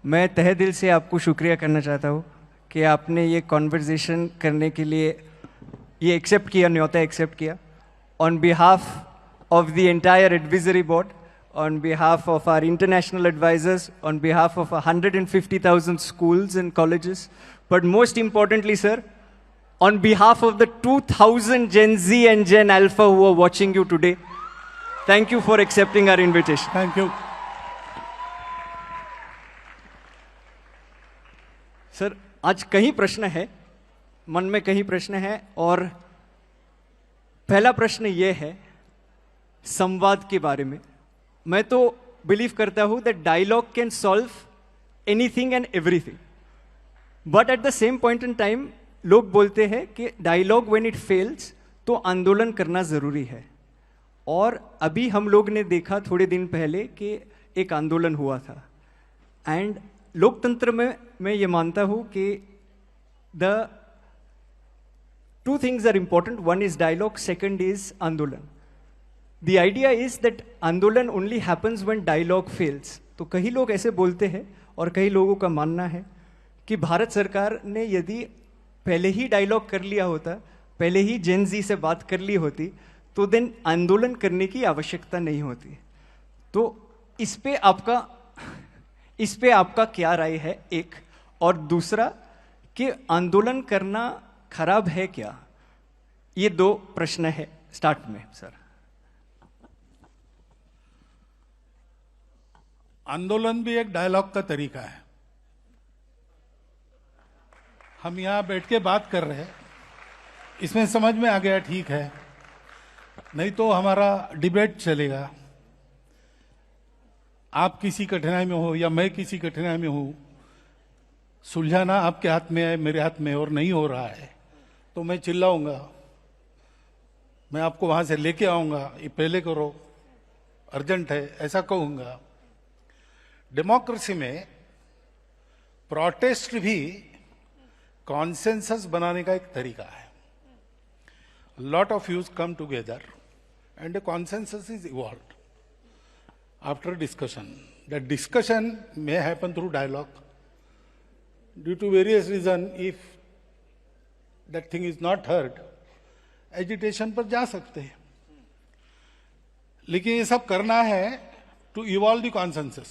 मैं तहे दिल से आपको शुक्रिया करना चाहता हूँ कि आपने ये कॉन्वर्जेशन करने के लिए ये एक्सेप्ट किया, न्योता एक्सेप्ट किया। On behalf of the entire advisory board, on behalf of our international advisors, on behalf of 150,000 schools and colleges, but most importantly, sir, on behalf of the 2,000 Gen Z and Gen Alpha who are watching you today, thank you for accepting our invitation. Thank you. Sir, आज कई प्रश्न है, मन में कई प्रश्न है, और पहला प्रश्न ये है संवाद के बारे में। मैं तो बिलीव करता हूं that dialogue can solve anything and everything, but at the same point in time लोग बोलते हैं कि डायलॉग व्हेन इट फेल्स तो आंदोलन करना जरूरी है। और अभी हम लोग ने देखा थोड़े दिन पहले कि एक आंदोलन हुआ था। एंड लोकतंत्र में मैं ये मानता हूं कि the two things are important, one is dialogue, second is आंदोलन। The idea is that आंदोलन only happens when dialogue fails। तो कई लोग ऐसे बोलते हैं और कई लोगों का मानना है कि भारत सरकार ने यदि पहले ही डायलॉग कर लिया होता, पहले ही जेन जी से बात कर ली होती, तो देन आंदोलन करने की आवश्यकता नहीं होती। तो इस पे आपका क्या राय है, एक? और दूसरा कि आंदोलन करना खराब है क्या? ये दो प्रश्न है स्टार्ट में सर। आंदोलन भी एक डायलॉग का तरीका है। हम यहां बैठ के बात कर रहे हैं, इसमें समझ में आ गया ठीक है, नहीं तो हमारा डिबेट चलेगा। आप किसी कठिनाई में हो या मैं किसी कठिनाई में हूं, सुलझाना आपके हाथ में है, मेरे हाथ में, और नहीं हो रहा है तो मैं चिल्लाऊंगा, मैं आपको वहां से लेके आऊंगा, ये पहले करो, अर्जेंट है, ऐसा कहूंगा। डेमोक्रेसी में प्रोटेस्ट भी कॉन्सेंसस बनाने का एक तरीका है। Lot of views come together and a consensus is evolved after discussion. That discussion may happen through dialogue. Due to various reasons, if that thing is not heard, agitation पर जा सकते हैं। लेकिन ये सब करना है to evolve the consensus,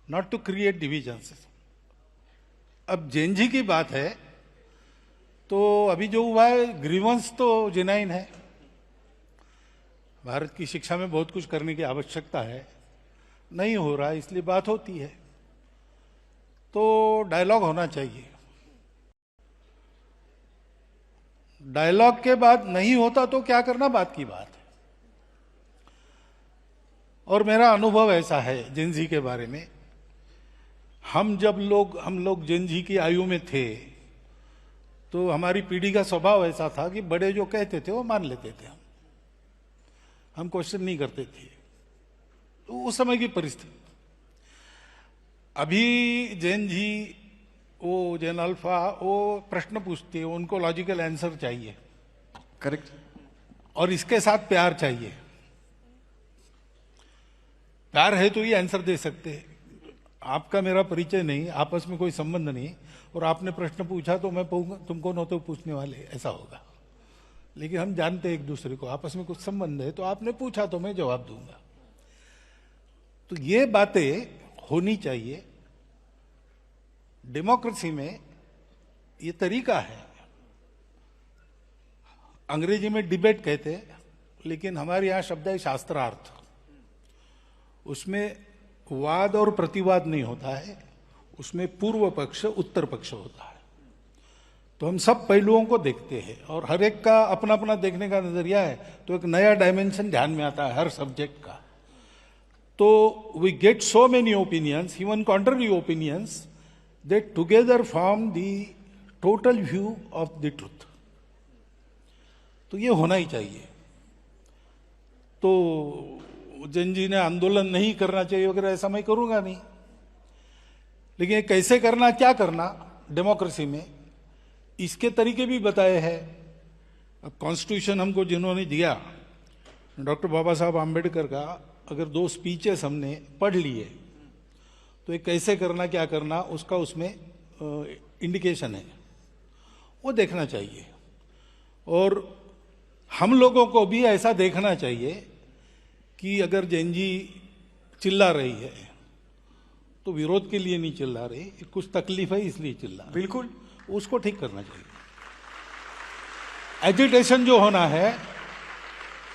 not to create divisions. अब जेनजी की बात है तो अभी जो हुआ है, ग्रीवेंस तो जेन्युइन है। भारत की शिक्षा में बहुत कुछ करने की आवश्यकता है, नहीं हो रहा है, इसलिए बात होती है। तो डायलॉग होना चाहिए। डायलॉग के बाद नहीं होता तो क्या करना, बात की बात है। और मेरा अनुभव ऐसा है जेनजी के बारे में, हम लोग जेनजी की आयु में थे तो हमारी पीढ़ी का स्वभाव ऐसा था कि बड़े जो कहते थे वो मान लेते थे, हम क्वेश्चन नहीं करते थे। तो उस समय की परिस्थिति। अभी जेन जी, वो जेन अल्फा, वो प्रश्न पूछते हैं, उनको लॉजिकल आंसर चाहिए, करेक्ट, और इसके साथ प्यार चाहिए। प्यार है तो ये आंसर दे सकते हैं। आपका मेरा परिचय नहीं, आपस में कोई संबंध नहीं, और आपने प्रश्न पूछा तो मैं पूछूंगा, तुम कौन होते हो पूछने वाले, ऐसा होगा। लेकिन हम जानते हैं एक दूसरे को, आपस में कुछ संबंध है, तो आपने पूछा तो मैं जवाब दूंगा। तो ये बातें होनी चाहिए। डेमोक्रेसी में ये तरीका है। अंग्रेजी में डिबेट कहते हैं, लेकिन हमारे यहां शब्द है शास्त्रार्थ। उसमें वाद और प्रतिवाद नहीं होता है, उसमें पूर्व पक्ष उत्तर पक्ष होता है। तो हम सब पहलुओं को देखते हैं और हर एक का अपना अपना देखने का नजरिया है, तो एक नया डायमेंशन ध्यान में आता है हर सब्जेक्ट का। तो we get so many opinions, even contrary opinions, that together form the total view of the truth. तो ये होना ही चाहिए। तो जेन जी ने आंदोलन नहीं करना चाहिए वगैरह, ऐसा मैं करूंगा नहीं। लेकिन कैसे करना, क्या करना डेमोक्रेसी में, इसके तरीके भी बताए हैं। अब कॉन्स्टिट्यूशन हमको जिन्होंने दिया, डॉक्टर बाबा साहब आम्बेडकर का, अगर 2 स्पीचेस हमने पढ़ लिए तो ये कैसे करना, क्या करना, उसका उसमें इंडिकेशन है, वो देखना चाहिए। और हम लोगों को भी ऐसा देखना चाहिए कि अगर जैन जी चिल्ला रही है तो विरोध के लिए नहीं चिल्ला रही, कुछ तकलीफ है इसलिए चिल्ला रही। बिल्कुल, उसको ठीक करना चाहिए। एजिटेशन जो होना है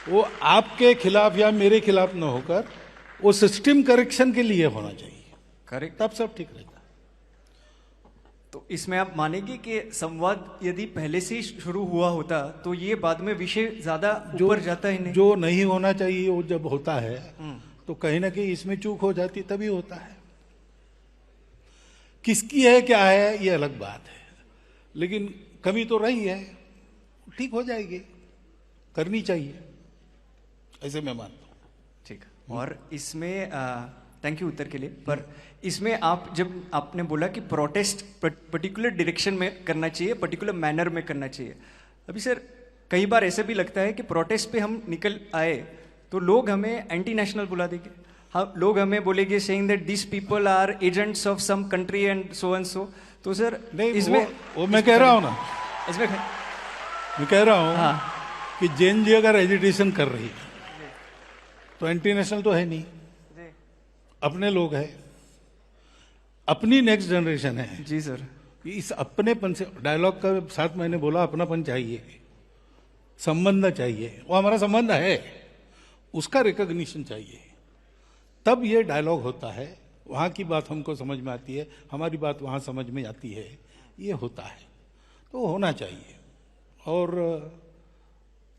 वो आपके खिलाफ या मेरे खिलाफ न होकर वो सिस्टम करेक्शन के लिए होना चाहिए, करेक्ट। तब सब ठीक रहता है। तो इसमें आप मानेंगे कि संवाद यदि पहले से ही शुरू हुआ होता तो ये बाद में विषय ज्यादा ऊपर जाता ही नहीं। जो नहीं होना चाहिए वो जब होता है तो कहीं ना कहीं इसमें चूक हो जाती, तभी होता है। किसकी है क्या है ये अलग बात है, लेकिन कमी तो रही है, ठीक हो जाएगी, करनी चाहिए, ऐसे मैं मानता हूँ। ठीक है। और इसमें थैंक यू उत्तर के लिए। पर इसमें आप जब आपने बोला कि प्रोटेस्ट पर्टिकुलर डायरेक्शन में करना चाहिए, पर्टिकुलर मैनर में करना चाहिए, अभी सर कई बार ऐसे भी लगता है कि प्रोटेस्ट पे हम निकल आए तो लोग हमें एंटी नेशनल बुला देंगे। हाँ, लोग हमें बोलेंगे saying that this people are agents of some country and so and so. तो सर नहीं, इसमें वो मैं कह रहा हूँ ना, इसमें मैं कह रहा हूँ हाँ कि जैन जी अगर एजिटेशन कर रही है तो एंटी नेशनल तो है नहीं, अपने लोग हैं, अपनी नेक्स्ट जनरेशन है। जी सर। इस अपनेपन से, डायलॉग का साथ मैंने बोला अपनापन चाहिए, संबंध चाहिए, वो हमारा संबंध है, उसका रिकॉग्निशन चाहिए, तब ये डायलॉग होता है। वहाँ की बात हमको समझ में आती है, हमारी बात वहाँ समझ में आती है, ये होता है, तो होना चाहिए। और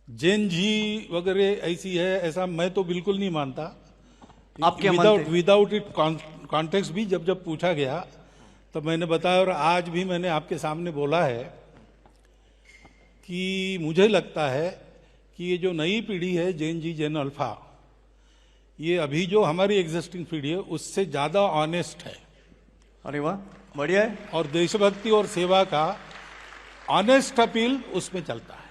जैन जी वगैरह ऐसी है ऐसा मैं तो बिल्कुल नहीं मानता। आप क्या मानते हैं? विदाउट इट कॉन्टेक्स्ट भी जब जब पूछा गया तब मैंने बताया, और आज भी मैंने आपके सामने बोला है कि मुझे लगता है कि ये जो नई पीढ़ी है जैन जी, जैन अल्फा, ये अभी जो हमारी एग्जिस्टिंग पीढ़ी है उससे ज्यादा ऑनेस्ट है। अरे वाह, बढ़िया है। और देशभक्ति और सेवा का ऑनेस्ट अपील उसमें चलता है।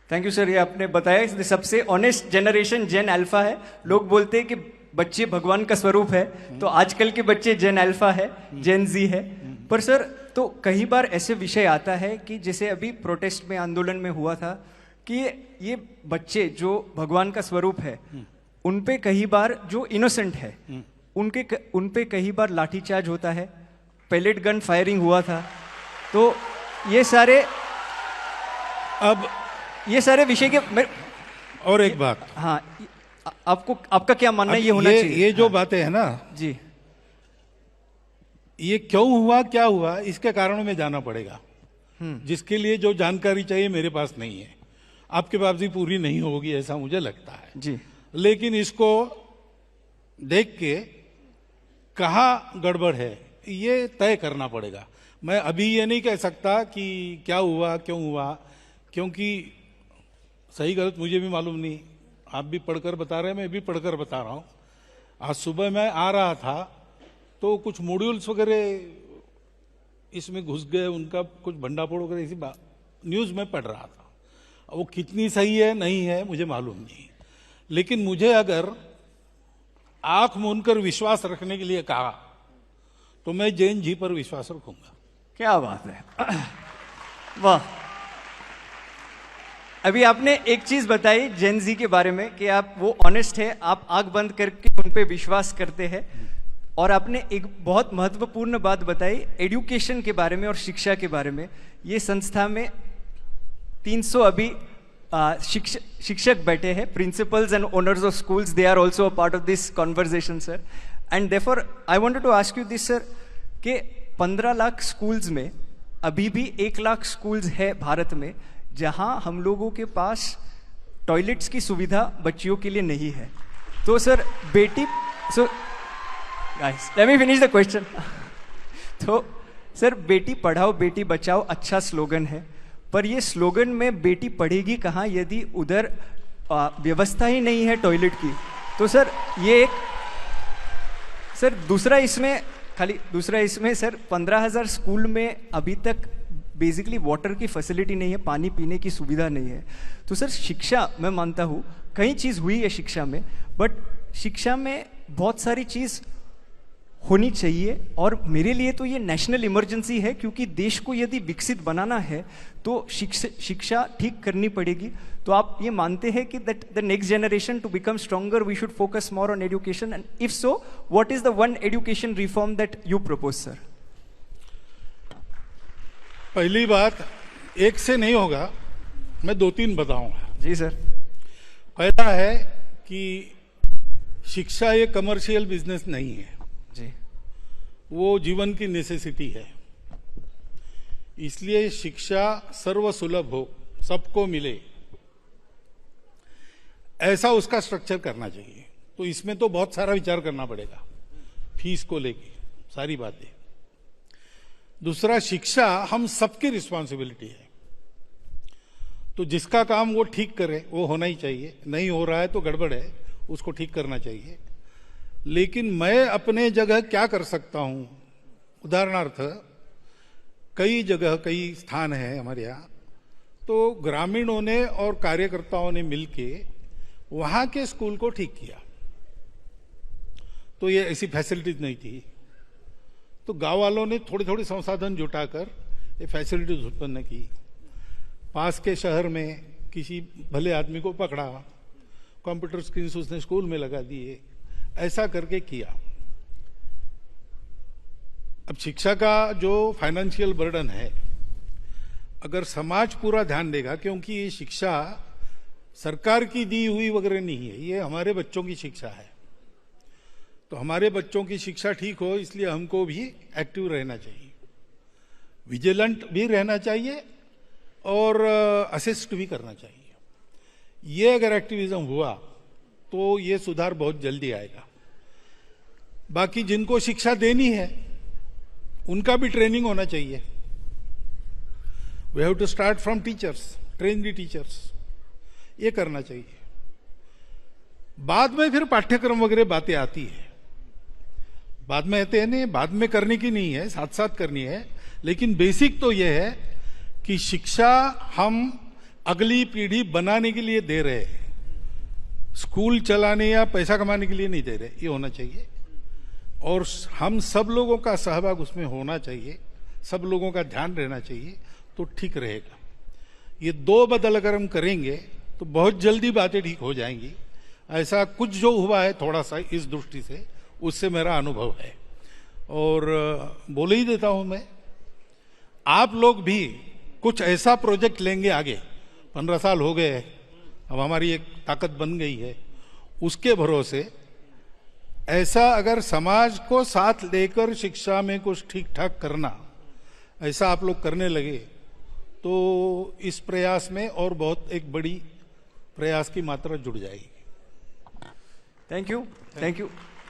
थैंक यू सर, ये आपने बताया इसलिए सबसे ऑनेस्ट जनरेशन जेन अल्फा है। लोग बोलते हैं कि बच्चे भगवान का स्वरूप है, तो आजकल के बच्चे जेन अल्फा है, जेन जी है। पर सर तो कई बार ऐसे विषय आता है कि जैसे अभी प्रोटेस्ट में, आंदोलन में हुआ था कि ये बच्चे जो भगवान का स्वरूप है उन पे कई बार जो इनोसेंट है उन पे कई बार लाठीचार्ज होता है, पेलेट गन फायरिंग हुआ था। तो ये सारे विषय के और एक बात, हाँ, आपका क्या मानना है ये होना चाहिए? ये जो बातें है ना जी, ये क्यों हुआ, क्या हुआ, इसके कारणों में जाना पड़ेगा, जिसके लिए जो जानकारी चाहिए मेरे पास नहीं है, आपके पास भी पूरी नहीं होगी ऐसा मुझे लगता है जी। लेकिन इसको देख के कहाँ गड़बड़ है ये तय करना पड़ेगा। मैं अभी ये नहीं कह सकता कि क्या हुआ, क्यों हुआ, क्योंकि सही गलत मुझे भी मालूम नहीं। आप भी पढ़कर बता रहे हैं, मैं भी पढ़कर बता रहा हूँ। आज सुबह मैं आ रहा था तो कुछ मॉड्यूल्स वगैरह इसमें घुस गए, उनका कुछ भंडाफोड़ वगैरह इसी न्यूज़ में पढ़ रहा था। वो कितनी सही है नहीं है मुझे मालूम नहीं, लेकिन मुझे अगर आंख मूंदकर विश्वास रखने के लिए कहा तो मैं जैन जी पर विश्वास रखूंगा। क्या बात है, वाह। अभी आपने एक चीज बताई जेन जी के बारे में कि आप वो ऑनेस्ट है, आप आंख बंद करके उन पे विश्वास करते हैं। और आपने एक बहुत महत्वपूर्ण बात बताई एजुकेशन के बारे में और शिक्षा के बारे में। ये संस्था में 300 अभी शिक्षक बैठे हैं, principals and owners of schools, they are also a part of this conversation sir. And therefore I wanted to ask you this sir कि 15 लाख स्कूल्स में अभी भी 1 लाख स्कूल्स है भारत में जहां हम लोगों के पास टॉयलेट्स की सुविधा बच्चियों के लिए नहीं है। तो sir guys let me finish the question. तो सर बेटी पढ़ाओ बेटी बचाओ अच्छा स्लोगन है, पर ये स्लोगन में बेटी पढ़ेगी कहाँ यदि उधर व्यवस्था ही नहीं है टॉयलेट की। तो सर ये एक दूसरा इसमें सर 15,000 स्कूल में अभी तक बेसिकली वाटर की फैसिलिटी नहीं है, पानी पीने की सुविधा नहीं है। तो सर शिक्षा, मैं मानता हूँ कई चीज़ हुई है शिक्षा में, बट शिक्षा में बहुत सारी चीज़ होनी चाहिए। और मेरे लिए तो ये नेशनल इमरजेंसी है, क्योंकि देश को यदि विकसित बनाना है तो शिक्षा ठीक करनी पड़ेगी। तो आप ये मानते हैं कि that the next generation to become stronger we should focus more on education, and if so what is the one education reform that you propose sir? पहली बात, एक से नहीं होगा, मैं 2-3 बताऊंगा। जी सर। पहला है कि शिक्षा ये कमर्शियल बिजनेस नहीं है जी। वो जीवन की नेसेसिटी है। इसलिए शिक्षा सर्वसुलभ हो, सबको मिले, ऐसा उसका स्ट्रक्चर करना चाहिए। तो इसमें तो बहुत सारा विचार करना पड़ेगा, फीस को लेके सारी बातें। दूसरा, शिक्षा हम सबकी रिस्पॉन्सिबिलिटी है, तो जिसका काम वो ठीक करे वो होना ही चाहिए। नहीं हो रहा है तो गड़बड़ है, उसको ठीक करना चाहिए। लेकिन मैं अपने जगह क्या कर सकता हूं? उदाहरणार्थ, कई जगह, कई स्थान है हमारे यहाँ, तो ग्रामीणों ने और कार्यकर्ताओं ने मिलके वहां के स्कूल को ठीक किया। तो ये ऐसी फैसिलिटीज नहीं थी, तो गांव वालों ने थोड़ी थोड़ी संसाधन जुटाकर ये फैसिलिटीज उत्पन्न की। पास के शहर में किसी भले आदमी को पकड़ा, कंप्यूटर स्क्रीन उसने स्कूल में लगा दिए, ऐसा करके किया। अब शिक्षा का जो फाइनेंशियल बर्डन है, अगर समाज पूरा ध्यान देगा, क्योंकि ये शिक्षा सरकार की दी हुई वगैरह नहीं है, ये हमारे बच्चों की शिक्षा है। तो हमारे बच्चों की शिक्षा ठीक हो, इसलिए हमको भी एक्टिव रहना चाहिए, विजिलेंट भी रहना चाहिए और असिस्ट भी करना चाहिए। ये अगर एक्टिविज्म हुआ तो ये सुधार बहुत जल्दी आएगा। बाकी जिनको शिक्षा देनी है उनका भी ट्रेनिंग होना चाहिए। We have to start from teachers, train the teachers, ये करना चाहिए। बाद में फिर पाठ्यक्रम वगैरह बातें आती है, बाद में आते हैं, नहीं बाद में करने की नहीं है, साथ साथ करनी है। लेकिन बेसिक तो यह है कि शिक्षा हम अगली पीढ़ी बनाने के लिए दे रहे हैं, स्कूल चलाने या पैसा कमाने के लिए नहीं दे रहे, ये होना चाहिए। और हम सब लोगों का सहभाग उसमें होना चाहिए, सब लोगों का ध्यान रहना चाहिए, तो ठीक रहेगा। ये दो बदल अगर हम करेंगे तो बहुत जल्दी बातें ठीक हो जाएंगी। ऐसा कुछ जो हुआ है थोड़ा सा इस दृष्टि से, उससे मेरा अनुभव है। और बोल ही देता हूं मैं, आप लोग भी कुछ ऐसा प्रोजेक्ट लेंगे आगे, 15 साल हो गए, अब हमारी एक ताकत बन गई है, उसके भरोसे ऐसा अगर समाज को साथ लेकर शिक्षा में कुछ ठीक ठाक करना, ऐसा आप लोग करने लगे तो इस प्रयास में और बहुत एक बड़ी प्रयास की मात्रा जुड़ जाएगी। Thank you, thank you.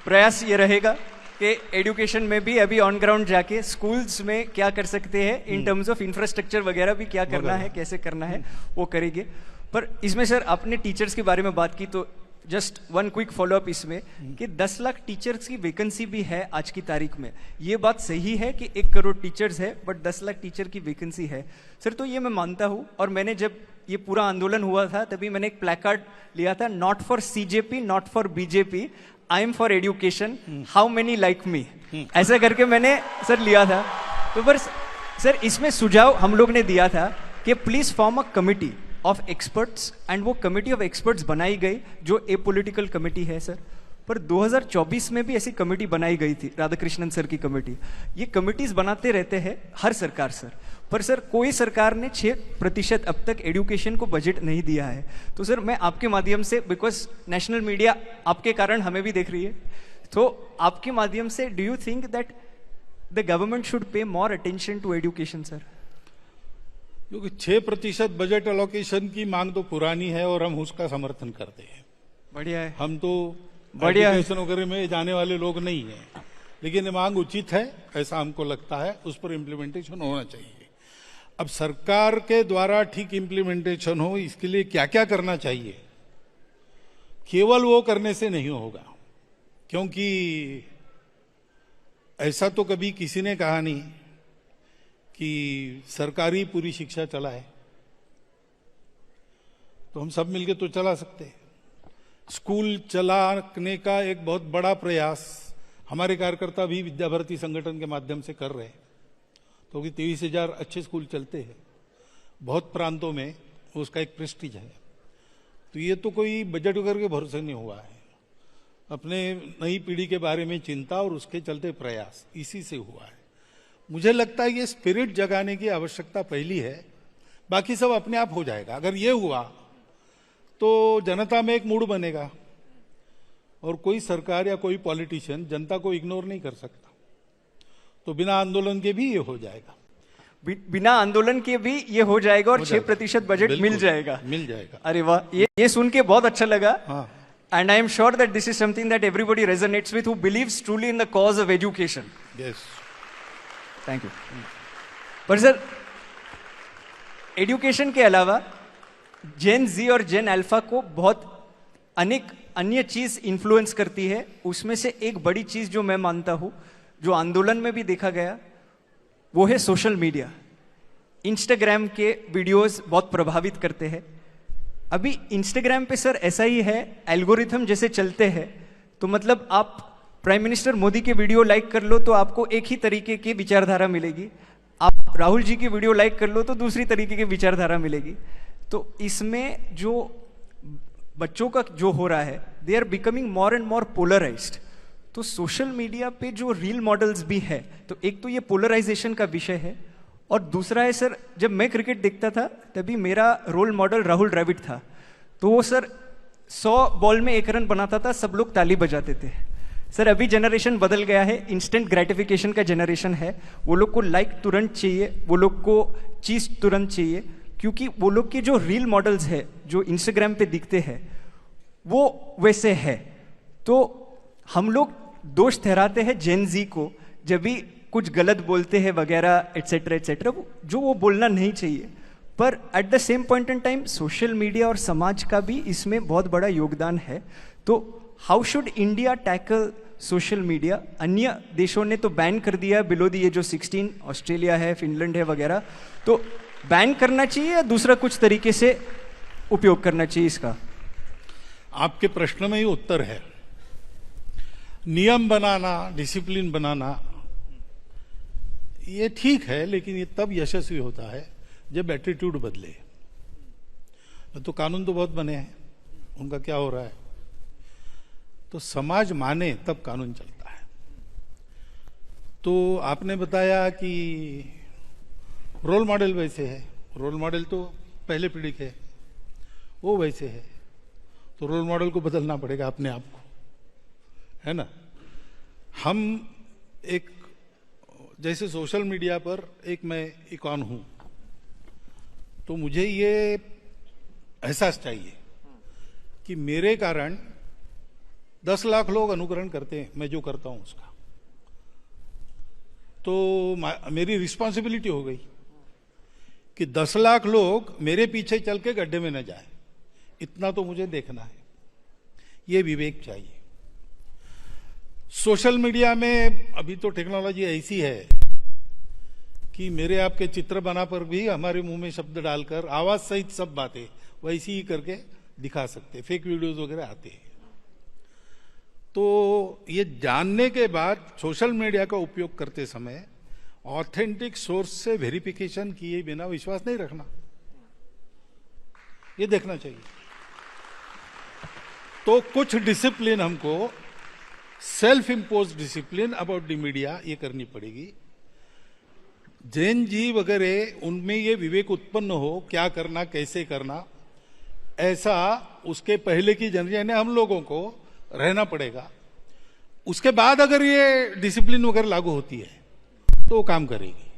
प्रयास ये रहेगा कि एजुकेशन में भी अभी ऑन ग्राउंड जाके स्कूल्स में क्या कर सकते हैं, इन टर्म्स ऑफ इंफ्रास्ट्रक्चर वगैरह भी क्या करना है, कैसे करना है, वो करेंगे। पर इसमें सर आपने टीचर्स के बारे में बात की, तो जस्ट वन क्विक फॉलोअप इसमें कि 10 लाख टीचर्स की वैकेंसी भी है आज की तारीख में। ये बात सही है कि 1 करोड़ टीचर्स है, बट 10 लाख टीचर की वैकेंसी है सर। तो ये मैं मानता हूं, और मैंने जब ये पूरा आंदोलन हुआ था तभी मैंने एक प्लैकार्ड लिया था, not for CJP, not for BJP, I am for education, how many like me, ऐसा करके मैंने सर लिया था। तो बस सर इसमें सुझाव हम लोग ने दिया था कि please form a committee of experts, and वो कमिटी ऑफ एक्सपर्ट्स बनाई गई जो ए पॉलिटिकल कमिटी है सर। पर 2024 में भी ऐसी कमिटी बनाई गई थी, राधाकृष्णन सर की कमिटी। ये कमिटीज बनाते रहते हैं हर सरकार सर, पर सर कोई सरकार ने 6% अब तक एजुकेशन को बजट नहीं दिया है। तो सर मैं आपके माध्यम से, बिकॉज नेशनल मीडिया आपके कारण हमें भी देख रही है, तो आपके माध्यम से do you think that the government should pay more attention to education sir? क्योंकि 6% बजट एलोकेशन की मांग तो पुरानी है और हम उसका समर्थन करते हैं। बढ़िया है, हम तो बढ़िया है। एजुकेशन वगैरह में जाने वाले लोग नहीं हैं, लेकिन ये मांग उचित है, ऐसा हमको लगता है, उस पर इम्प्लीमेंटेशन होना चाहिए। अब सरकार के द्वारा ठीक इम्प्लीमेंटेशन हो, इसके लिए क्या क्या करना चाहिए, केवल वो करने से नहीं होगा। क्योंकि ऐसा तो कभी किसी ने कहा नहीं कि सरकारी पूरी शिक्षा चलाए, तो हम सब मिलके तो चला सकते हैं। स्कूल चलाने का एक बहुत बड़ा प्रयास हमारे कार्यकर्ता भी विद्या भारती संगठन के माध्यम से कर रहे हैं, तो 23,000 अच्छे स्कूल चलते हैं बहुत प्रांतों में, उसका एक प्रेस्टीज है। तो ये तो कोई बजट वगैरह के भरोसे नहीं हुआ है, अपने नई पीढ़ी के बारे में चिंता और उसके चलते प्रयास, इसी से हुआ है। मुझे लगता है ये स्पिरिट जगाने की आवश्यकता पहली है, बाकी सब अपने आप हो जाएगा। अगर ये हुआ तो जनता में एक मूड बनेगा और कोई सरकार या कोई पॉलिटिशियन जनता को इग्नोर नहीं कर सकता, तो बिना आंदोलन के भी ये हो जाएगा। बिना आंदोलन के भी ये हो जाएगा और 6% बजट मिल जाएगा। अरे वाह, ये सुन के बहुत अच्छा लगा। हाँ। And I am sure that this is something that everybody resonates with who believes truly in the cause of education. Yes. Thank you. पर सर, एजुकेशन के अलावा जेन जी और जेन अल्फा को बहुत अनेक अन्य चीज इन्फ्लुएंस करती है। उसमें से एक बड़ी चीज जो मैं मानता हूं, जो आंदोलन में भी देखा गया, वो है सोशल मीडिया। इंस्टाग्राम के वीडियोस बहुत प्रभावित करते हैं। अभी इंस्टाग्राम पे सर ऐसा ही है, एल्गोरिथम जैसे चलते हैं, तो मतलब आप प्राइम मिनिस्टर मोदी के वीडियो लाइक कर लो तो आपको एक ही तरीके की विचारधारा मिलेगी, आप राहुल जी की वीडियो लाइक कर लो तो दूसरी तरीके की विचारधारा मिलेगी। तो इसमें जो बच्चों का जो हो रहा है, they are becoming more and more polarised. तो सोशल मीडिया पे जो रील मॉडल्स भी है, तो एक तो ये पोलराइजेशन का विषय है, और दूसरा है सर, जब मैं क्रिकेट देखता था तभी मेरा रोल मॉडल राहुल द्रविड़ था। तो वो सर 100 बॉल में 1 रन बनाता था, सब लोग ताली बजाते थे। सर अभी जनरेशन बदल गया है, इंस्टेंट ग्रेटिफिकेशन का जनरेशन है। वो लोग को लाइक तुरंत चाहिए, वो लोग को चीज तुरंत चाहिए, क्योंकि वो लोग के जो रील मॉडल्स है जो इंस्टाग्राम पे दिखते हैं वो वैसे है। तो हम लोग दोष ठहराते हैं जेन जी को जब भी कुछ गलत बोलते हैं वगैरह एटसेट्रा एटसेट्रा, जो वो बोलना नहीं चाहिए। पर eight the same point in time social media और समाज का भी इसमें बहुत बड़ा योगदान है। तो how should India tackle social media? अन्य देशों ने तो बैन कर दिया below the age of 16, Australia है, फिनलैंड है वगैरह। तो बैन करना चाहिए या दूसरा कुछ तरीके से उपयोग करना चाहिए इसका? आपके प्रश्न में ही उत्तर है। नियम बनाना, डिसिप्लिन बनाना ये ठीक है, लेकिन ये तब यशस्वी होता है जब एटीट्यूड बदले। तो कानून तो बहुत बने हैं, उनका क्या हो रहा है? तो समाज माने तब कानून चलता है। तो आपने बताया कि रोल मॉडल वैसे है, रोल मॉडल तो पहले पीढ़ी के, वो वैसे है, तो रोल मॉडल को बदलना पड़ेगा अपने आप को, है ना? हम एक, जैसे सोशल मीडिया पर एक मैं इकॉन हूं, तो मुझे ये एहसास चाहिए कि मेरे कारण 10 लाख लोग अनुकरण करते हैं मैं जो करता हूं उसका। तो मेरी रिस्पॉन्सिबिलिटी हो गई कि 10 लाख लोग मेरे पीछे चल के गड्ढे में न जाए, इतना तो मुझे देखना है। ये विवेक चाहिए। सोशल मीडिया में अभी तो टेक्नोलॉजी ऐसी है कि मेरे आपके चित्र बना पर भी हमारे मुंह में शब्द डालकर आवाज सहित सब बातें वैसी ही करके दिखा सकते, फेक वीडियोस वगैरह आते हैं। तो ये जानने के बाद सोशल मीडिया का उपयोग करते समय ऑथेंटिक सोर्स से वेरिफिकेशन किए बिना विश्वास नहीं रखना, ये देखना चाहिए। तो कुछ डिसिप्लिन हमको, self impose discipline about the media, ये करनी पड़ेगी। जैन जी वगैरह उनमें ये विवेक उत्पन्न हो क्या करना कैसे करना, ऐसा उसके पहले की जनरेशन हम लोगों को रहना पड़ेगा। उसके बाद अगर ये डिसिप्लिन वगैरह लागू होती है तो काम करेगी,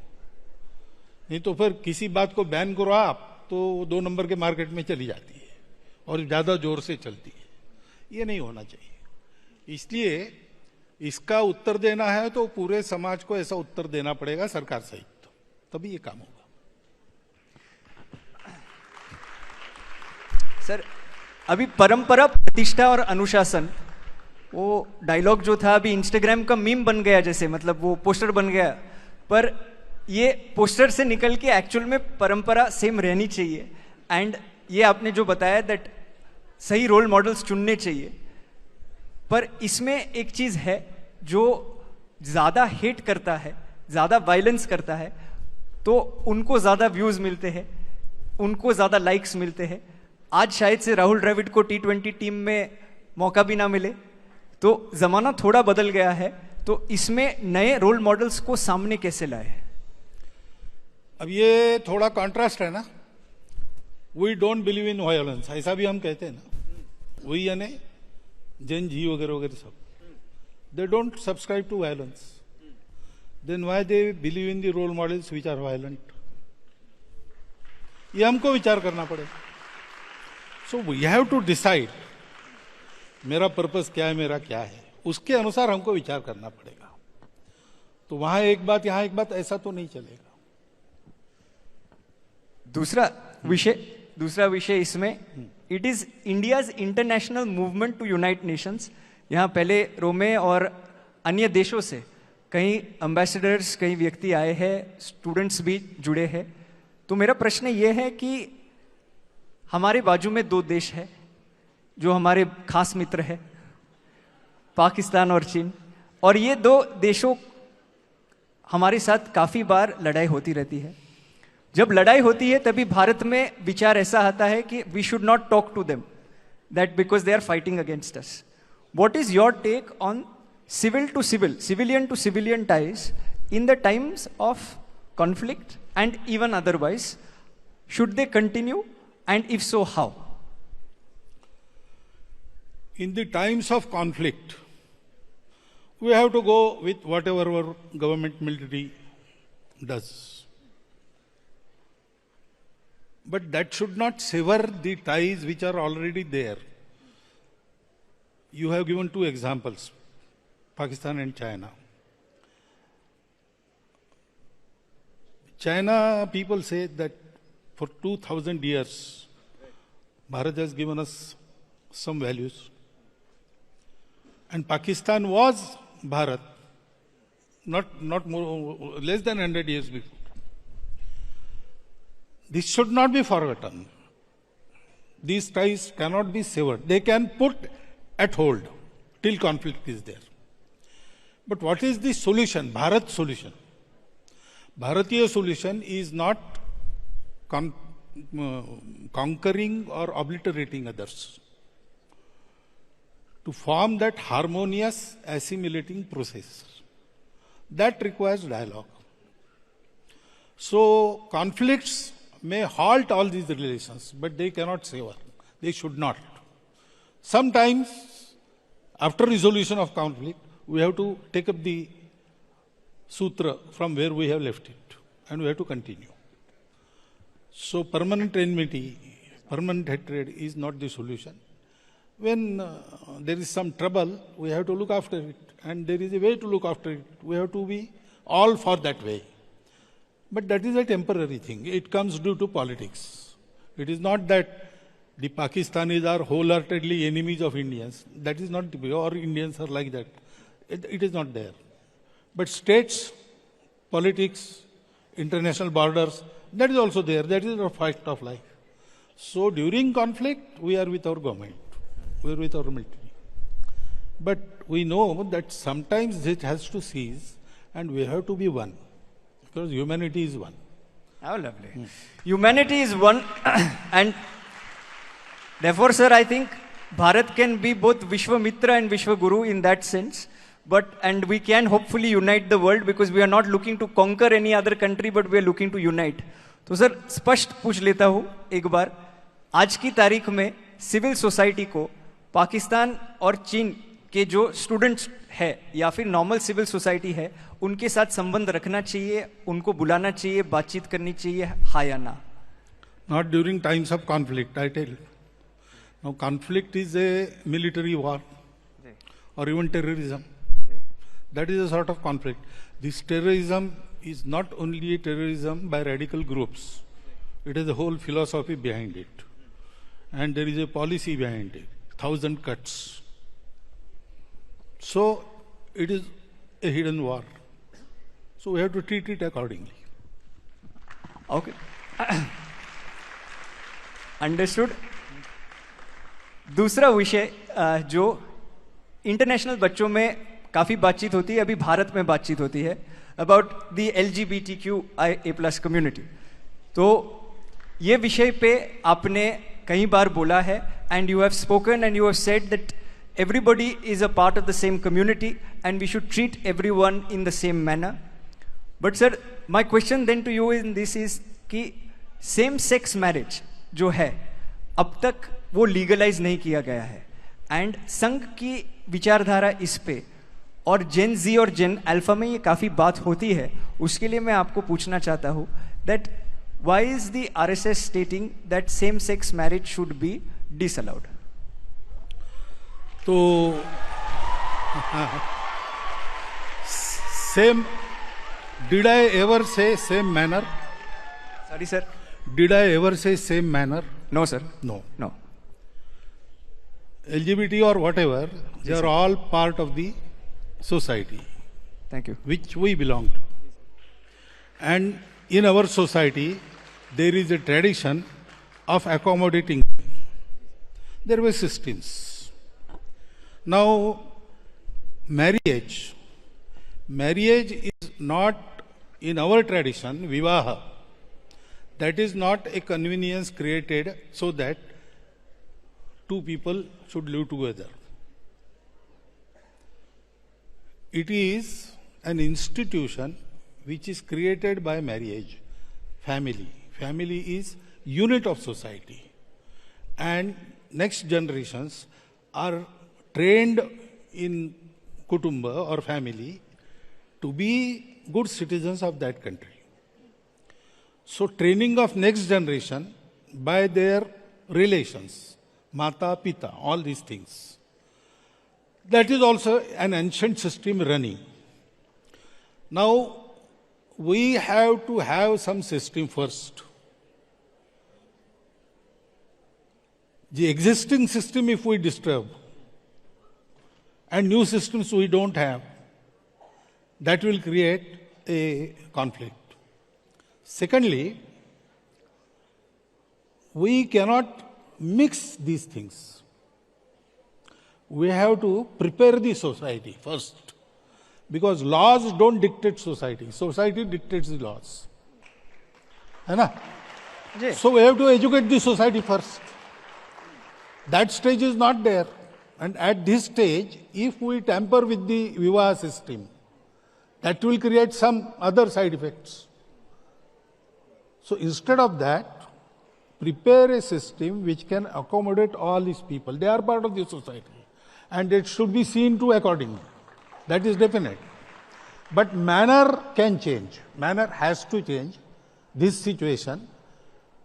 नहीं तो फिर किसी बात को बैन करो आप तो 2 नंबर के मार्केट में चली जाती है और ज्यादा जोर से चलती है। ये नहीं होना चाहिए। इसलिए इसका उत्तर देना है तो पूरे समाज को ऐसा उत्तर देना पड़ेगा, सरकार सहित, तभी ये काम होगा। सर अभी परंपरा, प्रतिष्ठा और अनुशासन, वो डायलॉग जो था अभी इंस्टाग्राम का मीम बन गया, जैसे मतलब वो पोस्टर बन गया, पर ये पोस्टर से निकल के एक्चुअल में परंपरा सेम रहनी चाहिए। एंड ये आपने जो बताया दैट सही रोल मॉडल्स चुनने चाहिए। पर इसमें एक चीज है जो ज़्यादा हेट करता है, ज़्यादा वायलेंस करता है, तो उनको ज़्यादा व्यूज़ मिलते हैं, उनको ज़्यादा लाइक्स मिलते हैं। आज शायद से राहुल द्रविड़ को T20 टीम में मौका भी ना मिले। तो ज़माना थोड़ा बदल गया है, तो इसमें नए रोल मॉडल्स को सामने कैसे लाए? अब ये थोड़ा कॉन्ट्रास्ट है ना, we don't believe in violence, ऐसा भी हम कहते हैं ना, वही यानी जैन जी वगैरह वगैरह सब, they don't subscribe to violence, then why they believe in the role models which are violent? ये हमको विचार करना पड़ेगा। So we have to decide मेरा पर्पस क्या है, मेरा क्या है, उसके अनुसार हमको विचार करना पड़ेगा। तो वहां एक बात, यहां एक बात, ऐसा तो नहीं चलेगा। दूसरा विषय इसमें, it is India's international movement to unite nations. यहाँ पहले रोमे और अन्य देशों से कई एम्बेसडर्स, कई व्यक्ति आए हैं, स्टूडेंट्स भी जुड़े हैं। तो मेरा प्रश्न ये है कि हमारे बाजू में दो देश है जो हमारे खास मित्र है, पाकिस्तान और चीन, और ये दो देशों हमारे साथ काफ़ी बार लड़ाई होती रहती है। जब लड़ाई होती है तभी भारत में विचार ऐसा आता है कि we should not talk to them, that because they are fighting against us. What is your take on civil to civil, civilian to civilian ties in the times of conflict and even otherwise? Should they continue, and if so how? In the times of conflict, we have to go with whatever our government military does. But that should not sever the ties which are already there. You have given two examples, Pakistan and China. China, people say that for 2000 years, Bharat has given us some values. And Pakistan was Bharat, not more, less than 100 years before. This should not be forgotten. These ties cannot be severed. They can put at hold till conflict is there. But what is the solution? Bharat solution. Bharatiya solution is not conquering or obliterating others. To form that harmonious assimilating process, that requires dialogue. So conflicts may halt all these relations, but they cannot sever. They should not. Sometimes, after resolution of conflict, we have to take up the sutra from where we have left it, and we have to continue. So permanent enmity, permanent hatred is not the solution. When there is some trouble, we have to look after it, and there is a way to look after it. We have to be all for that way. But that is a temporary thing. It comes due to politics. It is not that the Pakistanis are wholeheartedly enemies of Indians. That is not, or Indians are like that. It is not there. But states, politics, international borders, that is also there. That is a fact of life. So during conflict, we are with our government. We are with our military. But we know that sometimes it has to cease, and we have to be one, because humanity is one. How lovely. Humanity is one, and therefore, sir, I think Bharat can be both Vishwamitra and Vishwaguru in that sense. And we can hopefully unite the world, because we are not looking to conquer any other country, but we are looking to unite. तो sir स्पष्ट पूछ लेता हूँ एक बार, आज की तारीख में सिविल सोसाइटी को पाकिस्तान और चीन के जो स्टूडेंट्स है या फिर नॉर्मल सिविल सोसाइटी है, उनके साथ संबंध रखना चाहिए, उनको बुलाना चाहिए, बातचीत करनी चाहिए, हाँ या ना? Not during times of conflict, I tell you. Now conflict is a military war or even terrorism. That is a sort of conflict. This terrorism is not only a terrorism by radical groups. It is a whole philosophy behind it. And there is a policy behind it. 1,000 cuts. So it is a hidden war. So we have to treat it accordingly. Okay. Understood. दूसरा विषय जो international बच्चों में काफ़ी बातचीत होती है, अभी भारत में बातचीत होती है अबाउट द LGBTQIA+ कम्युनिटी। तो ये विषय पे आपने कई बार बोला है, and you have spoken and you have said that everybody is a part of the same community and we should treat everyone in the same manner. But sir, my question then to you in this is कि same sex marriage जो है अब तक वो legalise नहीं किया गया है, एंड संघ की विचारधारा इस पे और जेन जी और जेन अल्फा में ये काफ़ी बात होती है। उसके लिए मैं आपको पूछना चाहता हूँ that why is the RSS stating that same sex marriage should be disallowed? तो same, did I ever say same manner? Sorry sir, did I ever say same manner? No sir, No. No. LGBT or whatever, they are all part of the society thank you. which we belong to. And in our society, there is a tradition of accommodating. There were systems. Now, marriage is not in our tradition, vivaha. That is not a convenience created so that two people should live together. It is an institution which is created by marriage, family. Family is unit of society. And next generations are trained in kutumba or family to be good citizens of that country. So training of next generation by their relations, mata, pita, all these things. That is also an ancient system running. Now we have to have some system first. The existing system if we disturb, and new systems we don't have, that will create a conflict. Secondly, we cannot mix these things. We have to prepare the society first, because laws don't dictate society. Society dictates the laws. है ना? जी। So we have to educate the society first. That stage is not there. And at this stage, if we tamper with the vivaha system, that will create some other side effects. So instead of that, prepare a system which can accommodate all these people. They are part of the society, and it should be seen to accordingly. That is definite. But manner can change. Manner has to change. This situation,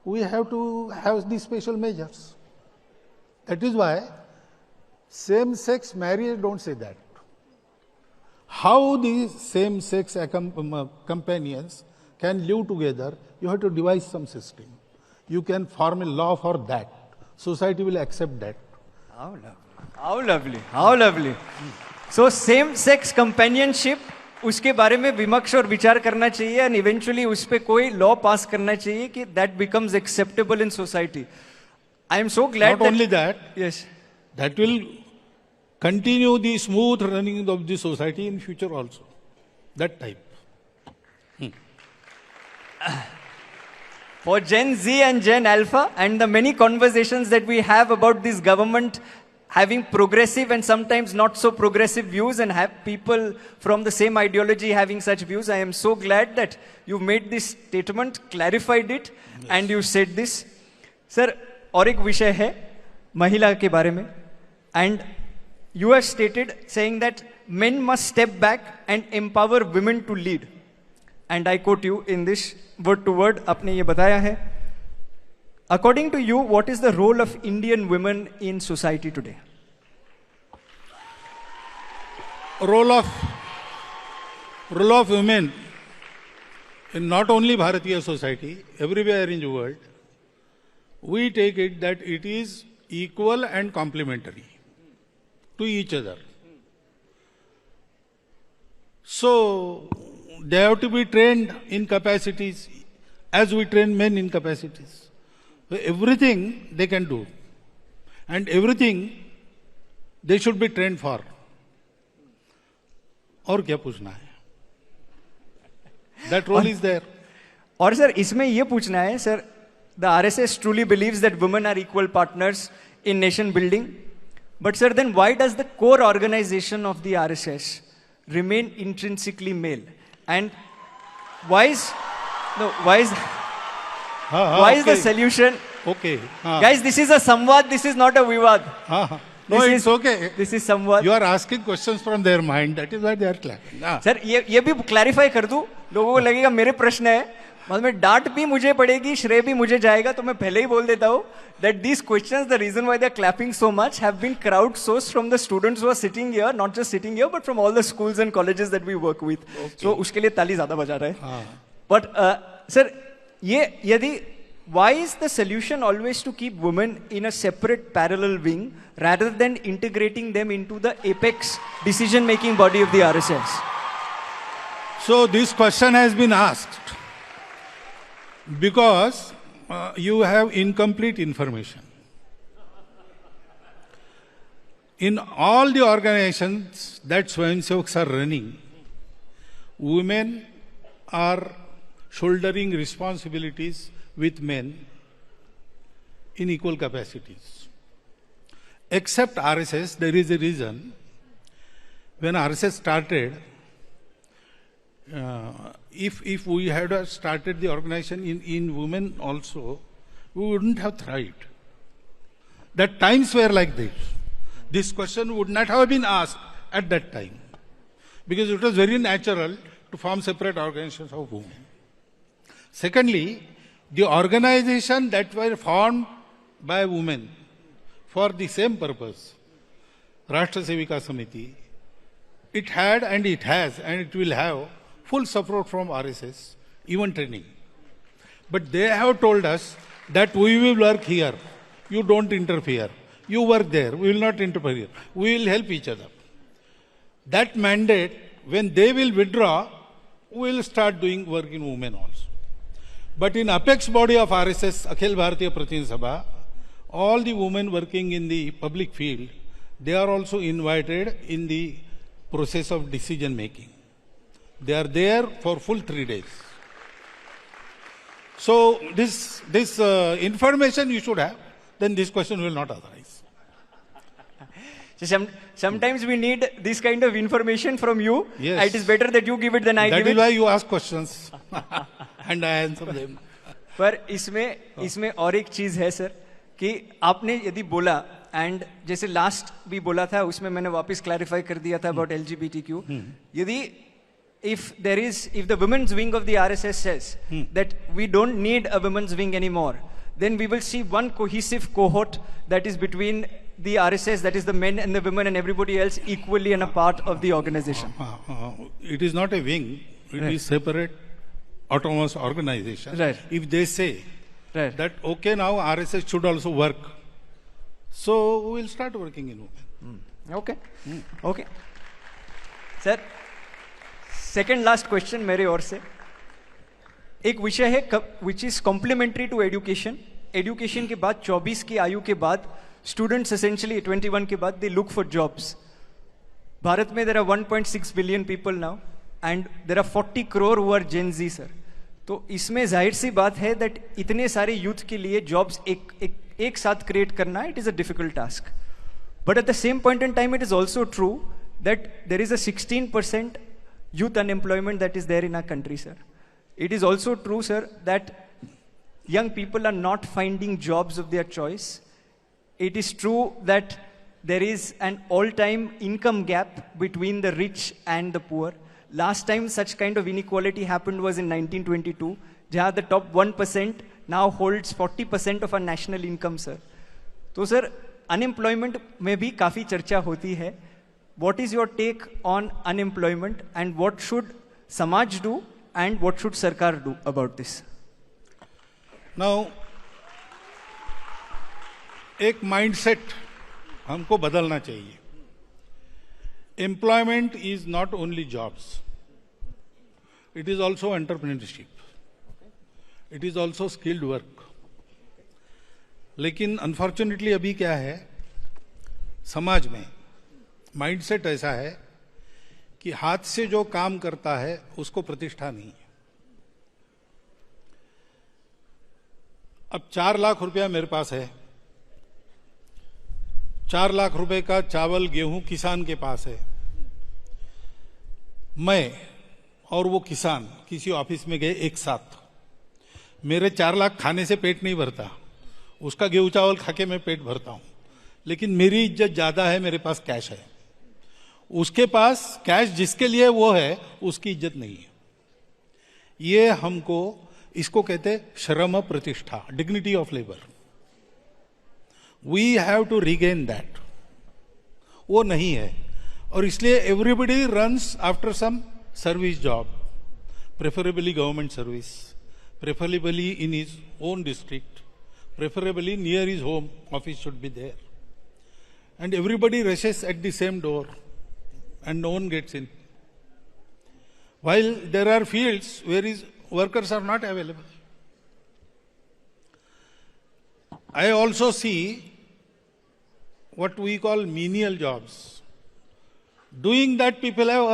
we have to have these special measures. That is why same-sex marriage don't say that. How these same-sex companions can live together, you have to devise some system. You can form a law for that. Society will accept that. How lovely, how lovely, how lovely. So same sex companionship, उसके बारे में विमर्श और विचार करना चाहिए, and eventually उस पे कोई law pass करना चाहिए कि that becomes acceptable in society. I am so glad Not only that, yes, that will continue the smooth running of the society in future also. That type. for Gen Z and Gen Alpha and the many conversations that we have about this government having progressive and sometimes not so progressive views and have people from the same ideology having such views, I am so glad that you made this statement, clarified it, yes, and you said this. Sir, और एक विषय है महिला के बारे में, and you have stated saying that men must step back and empower women to lead. And I quote you in this word to word, आपने ये बताया है. According to you, what is the role of Indian women in society today? Role of women in not only Bharatiya society, everywhere in the world, we take it that it is equal and complementary to each other. So they have to be trained in capacities as we train men in capacities. So everything they can do, and everything they should be trained for. और क्या पूछना है? That role is there. और sir इसमें ये पूछना है sir, the RSS truly believes that women are equal partners in nation building, but sir then why does the core organisation of the RSS remain intrinsically male, and why is why is the solution? Okay. Guys, this is a samvad, this is not a vivad. No, This it's is- okay. This is samvad. You are asking questions from their mind. That is why they are clapping. Sir ये भी clarify कर दूं, लोगों को लगेगा मेरे प्रश्न है, बाद में डांट भी मुझे पड़ेगी, श्रेय भी मुझे जाएगा, तो मैं पहले ही बोल देता हूं that these questions, the reason why they are clapping so much, have been crowdsourced from the students who are sitting here, not just sitting here, but from all the schools and colleges that we work with. So उसके लिए ताली ज्यादा बजा रहे हैं. But sir, ये यदि why is the solution always to keep women in a separate parallel wing rather than integrating them into the apex decision making body of the RSS? So this question has been asked because you have incomplete information. In all the organizations that Swayamsevaks are running, women are shouldering responsibilities with men in equal capacities. Except RSS, there is a reason. When RSS started, if we had started the organization in women also, we wouldn't have thrived. That times were like this. This question would not have been asked at that time, because it was very natural to form separate organizations of women. Secondly, the organization that were formed by women for the same purpose, Rashtra Sevika Samiti, it had and it has and it will have full support from RSS, even training. But they have told us that we will work here, you don't interfere. You work there, we will not interfere. We will help each other. That mandate, when they will withdraw, we will start doing work in women also. But in apex body of RSS, Akhil Bharatiya Pratinidhi Sabha, all the women working in the public field, they are also invited in the process of decision making. They are there for full 3 days. So this information you should have, then this question will not arise. So sometimes we need this kind of information from you. Yes. It is better that you give it than I That give is it. why you ask questions and I answer them. पर इसमें और एक चीज है sir, कि आपने यदि बोला, एंड जैसे लास्ट भी बोला था, उसमें मैंने वापस क्लैरिफाई कर दिया था अबाउट LGBTQ. यदि if the women's wing of the RSS says that we don't need a women's wing anymore, then we will see one cohesive cohort that is between the RSS, that is the men and the women and everybody else equally and a part of the organization. It is not a wing, it is separate autonomous organization. Right. If they say Right. that okay, now RSS should also work, so we will start working in women. Okay. Okay. Sir, second last question मेरे ओर से. एक विषय है which is complementary to education. Education के बाद 24 की आयु के बाद स्टूडेंट्स एसेंशियली 21 के बाद दे लुक फॉर जॉब्स. भारत में there are 1.6 billion people now and there are 40 crore who are gen Z sir. तो इसमें जाहिर सी बात है दैट इतने सारे यूथ के लिए जॉब्स एक साथ क्रिएट करना, it is a difficult task. But at the same point in time it is also true that there is a 16% youth unemployment that is there in our country, sir. It is also true, sir, that young people are not finding jobs of their choice. It is true that there is an all-time income gap between the rich and the poor. Last time such kind of inequality happened was in 1922, where the top 1% now holds 40% of our national income, sir. तो sir, unemployment में भी काफी चर्चा होती है. What is your take on unemployment and what should Samaj do and what should Sarkar do about this? Now, एक mindset हमको बदलना चाहिए. Employment is not only jobs. It is also entrepreneurship. It is also skilled work. लेकिन unfortunately अभी क्या है, समाज में माइंडसेट ऐसा है कि हाथ से जो काम करता है उसको प्रतिष्ठा नहीं है। अब 4 लाख रुपया मेरे पास है, 4 लाख रुपए का चावल गेहूं किसान के पास है। मैं और वो किसान किसी ऑफिस में गए एक साथ, मेरे 4 लाख खाने से पेट नहीं भरता, उसका गेहूं चावल खा के मैं पेट भरता हूं, लेकिन मेरी इज्जत ज्यादा है, मेरे पास कैश है। उसके पास कैश जिसके लिए वो है उसकी इज्जत नहीं है। ये हमको, इसको कहते श्रम प्रतिष्ठा, dignity of labour. We have to regain that. वो नहीं है, और इसलिए everybody runs after some service job, preferably government service, preferably in his own district, preferably near his home, office should be there. And everybody rushes at the same door and no one gets in. While there are fields where his workers are not available. I also see what we call menial jobs. Doing that people have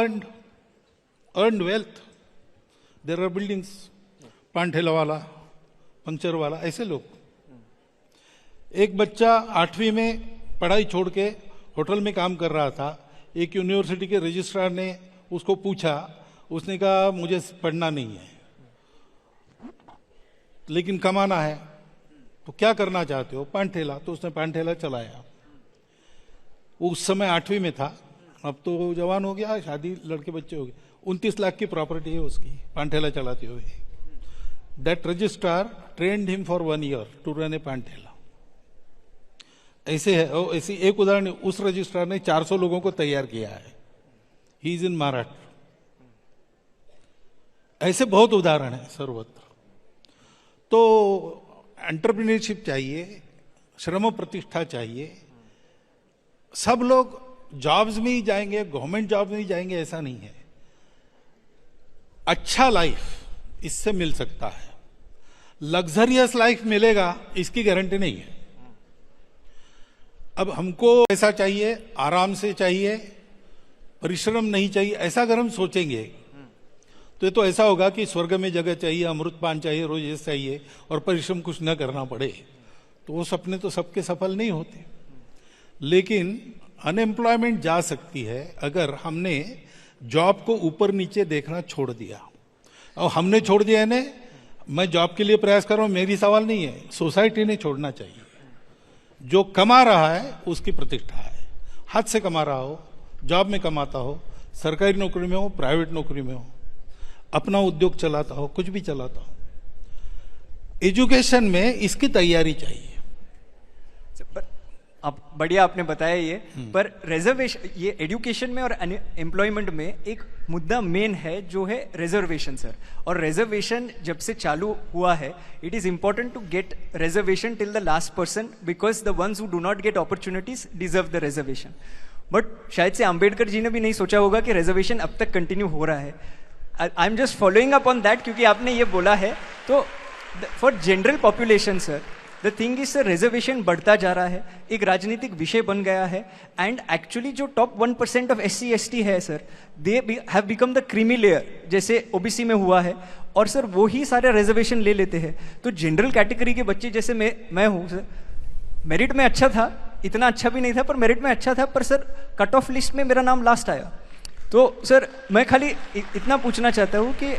earned wealth. There are buildings, पान वाला, puncture वाला, ऐसे लोग। एक बच्चा 8वीं में पढ़ाई छोड़ के होटल में काम कर रहा था। एक यूनिवर्सिटी के रजिस्ट्रार ने उसको पूछा, उसने कहा मुझे पढ़ना नहीं है लेकिन कमाना है, तो क्या करना चाहते हो? पान ठेला। तो उसने पान ठेला चलाया। वो उस समय 8वीं में था, अब तो जवान हो गया, शादी, लड़के बच्चे हो गए। 29 लाख की प्रॉपर्टी है उसकी, पान ठेला चलाते हुए। That registrar trained him for 1 year to run a paan thela. ऐसे है, ऐसी एक उदाहरण, उस रजिस्ट्रार ने 400 लोगों को तैयार किया है। He is in Maharashtra. ऐसे बहुत उदाहरण है सर्वत्र। तो एंटरप्रेन्योरशिप चाहिए, श्रम प्रतिष्ठा चाहिए। सब लोग जॉब्स में ही जाएंगे, गवर्नमेंट जॉब में ही जाएंगे, ऐसा नहीं है। अच्छा लाइफ इससे मिल सकता है, लग्जरियस लाइफ मिलेगा इसकी गारंटी नहीं है। अब हमको ऐसा चाहिए, आराम से चाहिए, परिश्रम नहीं चाहिए, ऐसा अगर हम सोचेंगे तो ये तो ऐसा होगा कि स्वर्ग में जगह चाहिए, अमृत पान चाहिए, रोज ये चाहिए और परिश्रम कुछ न करना पड़े। तो वो सपने तो सबके सफल नहीं होते। लेकिन अनएम्प्लॉयमेंट जा सकती है अगर हमने जॉब को ऊपर नीचे देखना छोड़ दिया। और हमने छोड़ दिया है ने, मैं जॉब के लिए प्रयास कर रहा हूं, मेरी सवाल नहीं है, सोसाइटी ने छोड़ना चाहिए। जो कमा रहा है उसकी प्रतिष्ठा है। हाथ से कमा रहा हो, जॉब में कमाता हो, सरकारी नौकरी में हो, प्राइवेट नौकरी में हो, अपना उद्योग चलाता हो, कुछ भी चलाता हो, एजुकेशन में इसकी तैयारी चाहिए। अब बढ़िया आपने बताया ये, पर रिजर्वेशन, ये एजुकेशन में और एम्प्लॉयमेंट में एक मुद्दा मेन है जो है रिजर्वेशन सर। और रिजर्वेशन जब से चालू हुआ है, it is important to get reservation till the last person, because the ones who do not get opportunities deserve the reservation. But शायद से अंबेडकर जी ने भी नहीं सोचा होगा कि रिजर्वेशन अब तक कंटिन्यू हो रहा है। I am just following up on that, क्योंकि आपने ये बोला है। तो for general population sir, the thing is sir, reservation बढ़ता जा रहा है, एक राजनीतिक विषय बन गया है। एंड एक्चुअली जो टॉप 1% ऑफ SC ST है sir, they have become the creamy layer, जैसे OBC में हुआ है। और सर वो ही सारे रिजर्वेशन ले लेते हैं। तो जनरल कैटेगरी के बच्चे जैसे मैं हूँ सर, मेरिट में अच्छा था, इतना अच्छा भी नहीं था पर मेरिट में अच्छा था, पर सर कट ऑफ लिस्ट में मेरा नाम लास्ट आया। तो सर मैं खाली इतना पूछना चाहता हूँ कि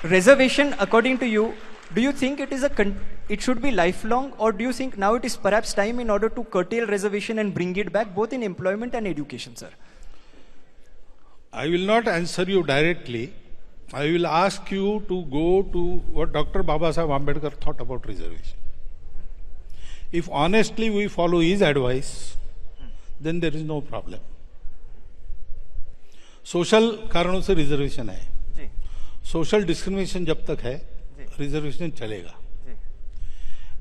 reservation according to you, do you think it should be lifelong, or do you think now it is perhaps time in order to curtail reservation and bring it back both in employment and education, sir? I will not answer you directly. I will ask you to go to what Dr. Babasaheb Ambedkar thought about reservation. If honestly we follow his advice, then there is no problem. Social कारणों से reservation है, social discrimination जब तक है reservation चलेगा।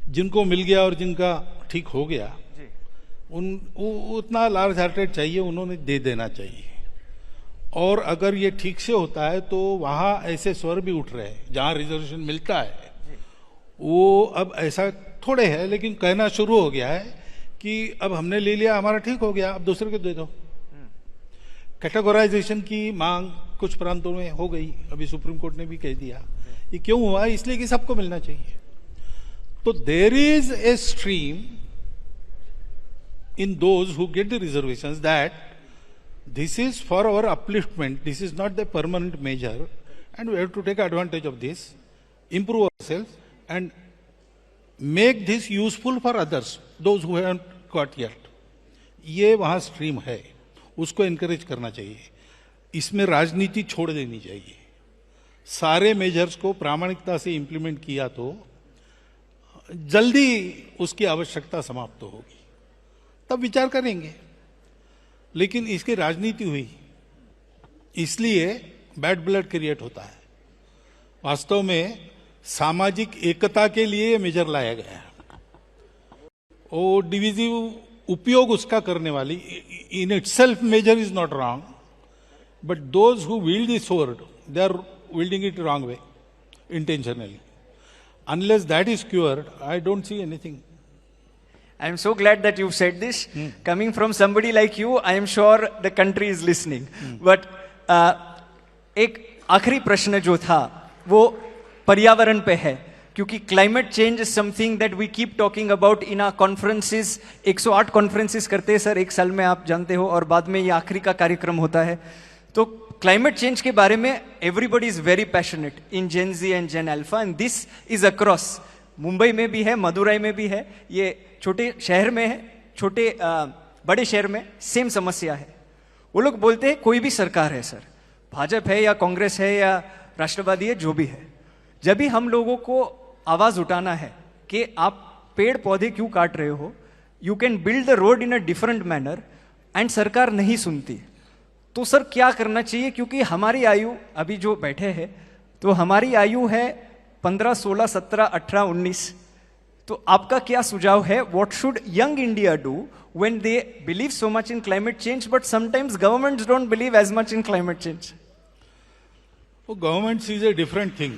जिनको मिल गया और जिनका ठीक हो गया, उतना लार्ज हार्टेड चाहिए, उन्होंने दे देना चाहिए। और अगर ये ठीक से होता है तो वहां ऐसे स्वर भी उठ रहे हैं जहां रिजर्वेशन मिलता है, वो अब ऐसा थोड़े है लेकिन कहना शुरू हो गया है कि अब हमने ले लिया, हमारा ठीक हो गया, अब दूसरे को दे दो। कैटेगराइजेशन की मांग कुछ प्रांतों में हो गई, अभी सुप्रीम कोर्ट ने भी कह दिया। ये क्यों हुआ? इसलिए कि सबको मिलना चाहिए। तो there is a stream in those who get the reservations that this is for our upliftment, this is not the permanent measure, and we have to take advantage of this, improve ourselves and make this useful for others, those who haven't got yet. ये वहां stream है, उसको encourage करना चाहिए। इसमें राजनीति छोड़ देनी चाहिए। सारे मेजर्स को प्रामाणिकता से इंप्लीमेंट किया तो जल्दी उसकी आवश्यकता समाप्त होगी, तब विचार करेंगे। लेकिन इसकी राजनीति हुई, इसलिए बैड ब्लड क्रिएट होता है। वास्तव में सामाजिक एकता के लिए ये मेजर लाया गया है। वो डिविजिव उपयोग उसका करने वाली, in itself measure is not wrong, but those who wield the sword, they are wielding it wrong way, intentionally. Unless that is cured, I don't see anything. I am so glad that you said this. Coming from somebody like you, I am sure the country is listening. But एक आखिरी प्रश्न जो था वो पर्यावरण पे है, क्योंकि climate change is something that we keep talking about in our conferences. 108 conferences करते हैं सर एक साल में, आप जानते हो, और बाद में ये आखिरी का कार्यक्रम होता है। तो क्लाइमेट चेंज के बारे में everybody is very passionate in Gen Z and Gen Alpha, and this is across. Mumbai में भी है, मदुरई में भी है, ये छोटे शहर में है, छोटे बड़े शहर में सेम समस्या है। वो लोग बोलते हैं कोई भी सरकार है सर, भाजपा है या कांग्रेस है या राष्ट्रवादी है, जो भी है, जब भी हम लोगों को आवाज उठाना है कि आप पेड़ पौधे क्यों काट रहे हो, you can build the road in a different manner, and सरकार नहीं सुनती। तो सर क्या करना चाहिए? क्योंकि हमारी आयु अभी जो बैठे हैं, तो हमारी आयु है 15, 16, 17, 18, 19। तो आपका क्या सुझाव है? What should young India do when they believe so much in climate change, but sometimes governments don't believe as much in climate change? Governments is a different thing.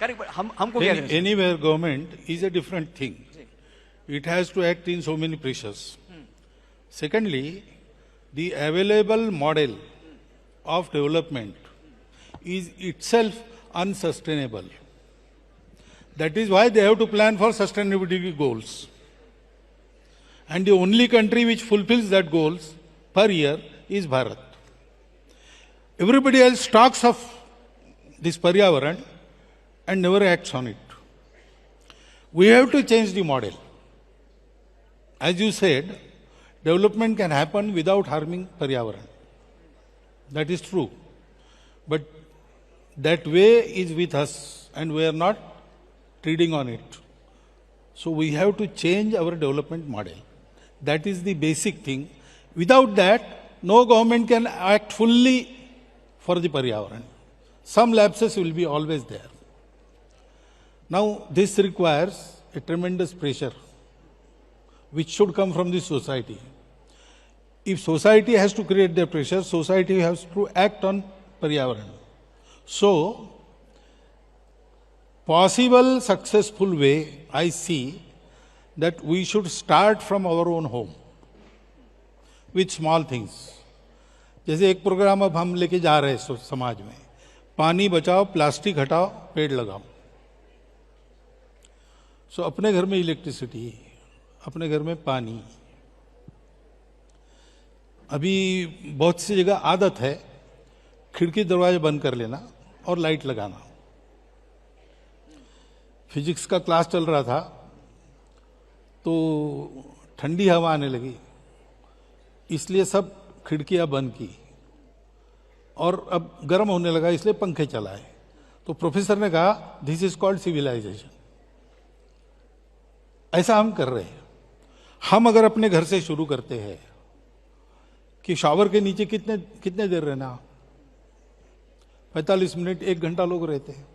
Correct, हमको क्या करना चाहिए? Anywhere government is a different thing. It has to act in so many pressures. Secondly, the available model of development is itself unsustainable. That is why they have to plan for sustainability goals. And the only country which fulfills that goals per year is Bharat. Everybody else talks of this Paryavaran and never acts on it. We have to change the model. As you said, development can happen without harming Paryavaran. That is true. But that way is with us and we are not treading on it. So we have to change our development model. That is the basic thing. Without that, no government can act fully for the Paryavaran. Some lapses will be always there. Now, this requires a tremendous pressure which should come from the society. If society has to create the pressure, society has to act on Paryavaran. So, possible successful way, I see that we should start from our own home with small things. जैसे एक programme अब हम लेके जा रहे हैं समाज में, पानी बचाओ, प्लास्टिक हटाओ, पेड़ लगाओ। सो अपने घर में इलेक्ट्रिसिटी, अपने घर में पानी। अभी बहुत सी जगह आदत है खिड़की दरवाजे बंद कर लेना और लाइट लगाना। फिजिक्स का क्लास चल रहा था तो ठंडी हवा आने लगी, इसलिए सब खिड़कियां बंद की, और अब गर्म होने लगा इसलिए पंखे चलाए। तो प्रोफेसर ने कहा दिस इज कॉल्ड सिविलाइजेशन। ऐसा हम कर रहे हैं। हम अगर अपने घर से शुरू करते हैं कि शावर के नीचे कितने देर रहना, 45 मिनट, 1 घंटा लोग रहते हैं,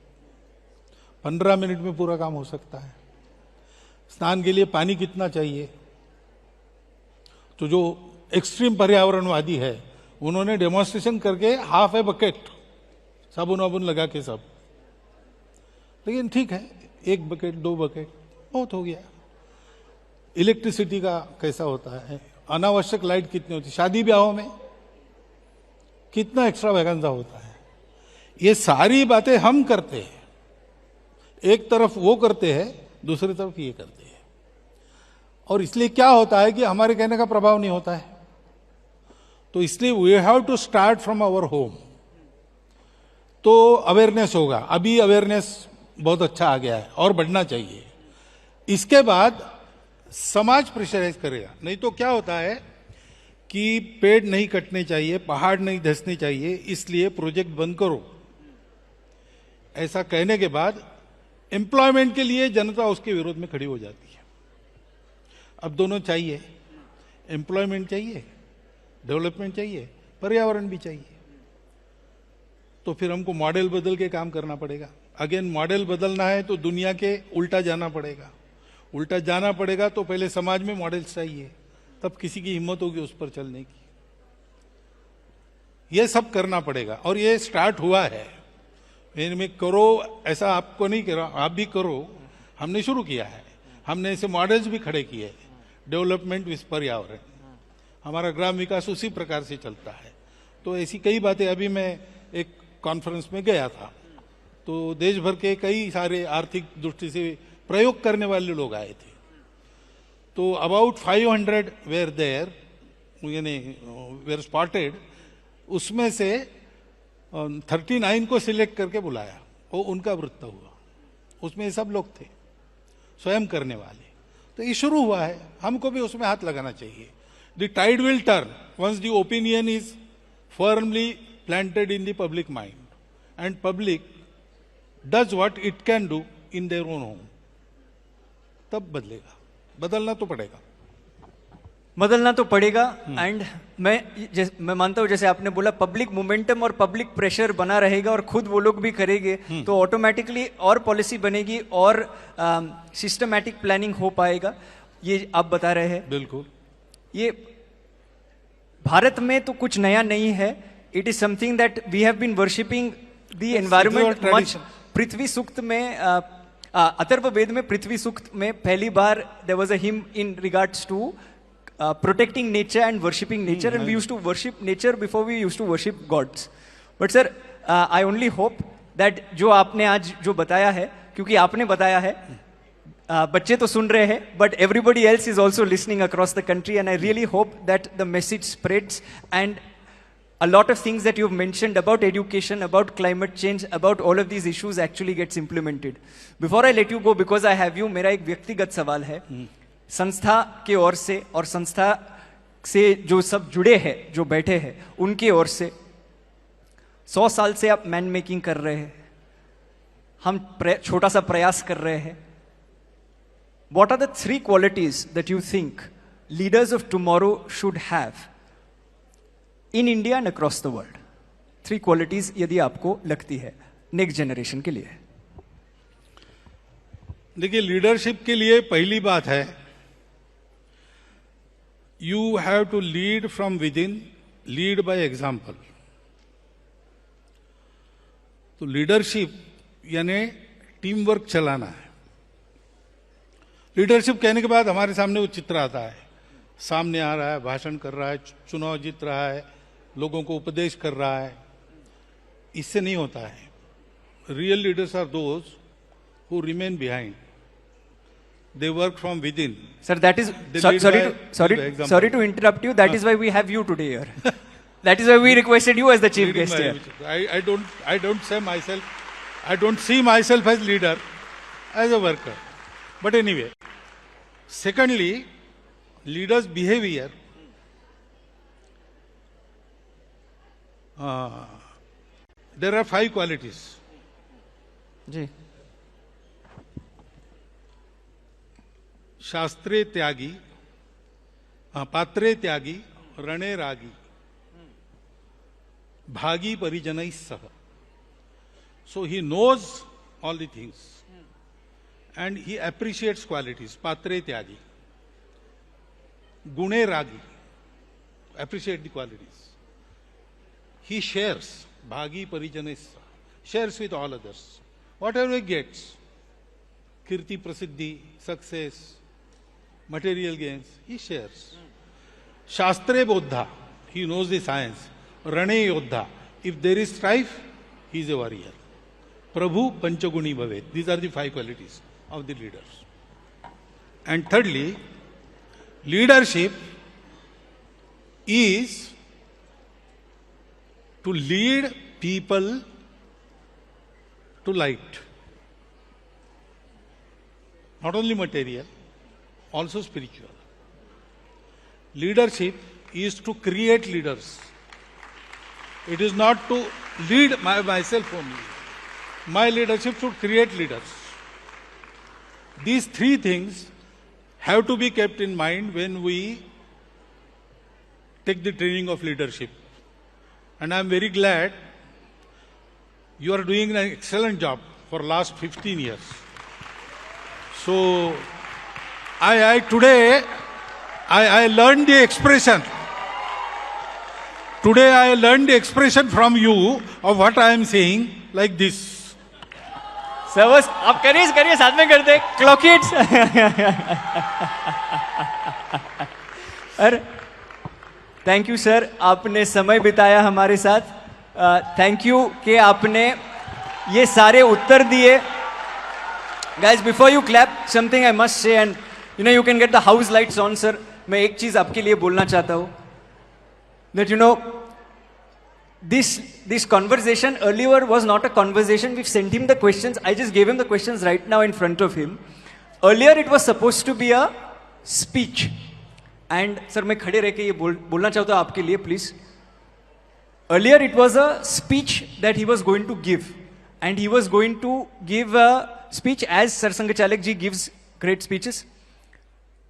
15 मिनट में पूरा काम हो सकता है। स्नान के लिए पानी कितना चाहिए, तो जो एक्सट्रीम पर्यावरणवादी है उन्होंने डेमोन्स्ट्रेशन करके हाफ ए बकेट साबुन वाबुन लगा के सब, लेकिन ठीक है 1 बकेट 2 बकेट बहुत हो गया। इलेक्ट्रिसिटी का कैसा होता है, अनावश्यक लाइट कितनी होती है शादी ब्याहों में, कितना एक्स्ट्रा वैगेंजा होता है। ये सारी बातें हम करते हैं, एक तरफ वो करते हैं, दूसरी तरफ ये करते हैं, और इसलिए क्या होता है कि हमारे कहने का प्रभाव नहीं होता है। तो इसलिए we have to start from our home, तो अवेयरनेस होगा। अभी अवेयरनेस बहुत अच्छा आ गया है और बढ़ना चाहिए। इसके बाद समाज प्रेशराइज करेगा। नहीं तो क्या होता है कि पेड़ नहीं कटने चाहिए, पहाड़ नहीं धंसने चाहिए, इसलिए प्रोजेक्ट बंद करो, ऐसा कहने के बाद एम्प्लॉयमेंट के लिए जनता उसके विरोध में खड़ी हो जाती है। अब दोनों चाहिए, एम्प्लॉयमेंट चाहिए, डेवलपमेंट चाहिए, पर्यावरण भी चाहिए। तो फिर हमको मॉडल बदल के काम करना पड़ेगा। अगेन मॉडल बदलना है तो दुनिया के उल्टा जाना पड़ेगा। उल्टा जाना पड़ेगा तो पहले समाज में मॉडल्स चाहिए, तब किसी की हिम्मत होगी उस पर चलने की। ये सब करना पड़ेगा और ये स्टार्ट हुआ है। इनमें करो, ऐसा आपको नहीं कह रहा, आप भी करो। हमने शुरू किया है, हमने ऐसे मॉडल्स भी खड़े किए, डेवलपमेंट विद पर्यावरण। हमारा ग्राम विकास उसी प्रकार से चलता है। तो ऐसी कई बातें, अभी मैं एक कॉन्फ्रेंस में गया था तो देश भर के कई सारे आर्थिक दृष्टि से प्रयोग करने वाले लोग आए थे। तो अबाउट 500 वेयर देयर, यानी वेयर स्पॉटेड। उसमें से 39 को सिलेक्ट करके बुलाया, वो उनका वृत्त हुआ। उसमें सब लोग थे स्वयं करने वाले। तो ये शुरू हुआ है, हमको भी उसमें हाथ लगाना चाहिए। The tide will turn once the opinion is firmly planted in the public mind and public does what it can do in their own home. तब बदलेगा, बदलना तो पड़ेगा, बदलना तो पड़ेगा। एंड मैं मानता हूं, जैसे आपने बोला, पब्लिक मोमेंटम और पब्लिक प्रेशर बना रहेगा और खुद वो लोग भी करेंगे तो ऑटोमेटिकली और पॉलिसी बनेगी और सिस्टमैटिक प्लानिंग हो पाएगा। ये आप बता रहे हैं। बिल्कुल। ये भारत में तो कुछ नया नहीं है। It is something that we have been worshipping the environment much. Prithvi Sukta में, अथर्ववेद में पृथ्वी सूक्त में पहली बार there was a hymn in regards to protecting nature and worshipping nature, and we used to worship nature before we used to worship gods. But sir, I only hope that जो आपने आज जो बताया है, क्योंकि आपने बताया है, बच्चे तो सुन रहे हैं, but everybody else is also listening across the country, and I really hope that the message spreads and a lot of things that you've mentioned about education, about climate change, about all of these issues actually gets implemented. Before I let you go, because I have you, मेरा एक व्यक्तिगत सवाल है। संस्था के ओर से और संस्था से जो सब जुड़े हैं, जो बैठे हैं, उनकी ओर से 100 साल से आप मैन मेकिंग कर रहे हैं, हम छोटा सा प्रयास कर रहे हैं। What are the 3 qualities that you think leaders of tomorrow should have in India and across the world? 3 qualities यदि आपको लगती है नेक्स्ट जनरेशन के लिए। देखिए, लीडरशिप के लिए पहली बात है, you have to lead from within, lead by example. तो लीडरशिप यानी टीम वर्क चलाना है। लीडरशिप कहने के बाद हमारे सामने वो चित्र आता है, सामने आ रहा है, भाषण कर रहा है, चुनाव जीत रहा है, लोगों को उपदेश कर रहा है। इससे नहीं होता है। Real leaders are those who remain behind, they work from within. Sir, that is sorry to interrupt you. That is why we have you today here. That is why we requested you as the chief guest here. I don't say myself, I don't see myself as leader, as a worker. But anyway, secondly, leaders' behavior. There are 5 qualities. जी। शास्त्रे त्यागी, पात्रे त्यागी, रणे रागी, भागी परिजनैः सह. So he knows all the things and he appreciates qualities. Patre tyagi, gune ragi, appreciate the qualities. He shares, bhagi parijanais, shares with all others. Whatever he gets, kirti, prasiddhi, success, material gains, he shares. Shastre bodha, he knows the science. Rane Yodha. If there is strife, he is a warrior. Prabhu Panchaguni Bhavet. These are the 5 qualities of the leaders. And thirdly, leadership is to lead people to light. Not only material, also spiritual. Leadership is to create leaders. It is not to lead myself only. My leadership should create leaders. These 3 things have to be kept in mind when we take the training of leadership. And I am very glad you are doing an excellent job for last 15 years. So, today I learned the expression. Today I learned the expression from you of what I am saying like this. Sir बस आप करिए साथ में करते clock it. अरे thank you sir, आपने समय बिताया हमारे साथ. थैंक यू कि आपने ये सारे उत्तर दिए. Guys before you clap something I must say, and you can get the house lights on. Sir मैं एक चीज आपके लिए बोलना चाहता हूँ. That this conversation earlier was not a conversation. We've sent him the questions. I just gave him the questions right now in front of him. Earlier it was supposed to be a speech. And sir मैं खड़े रह के ये बोलना चाहता हूँ आपके लिए please. Earlier it was a speech that he was going to give. And he was going to give a speech as Sir Sangachalak ji gives great speeches.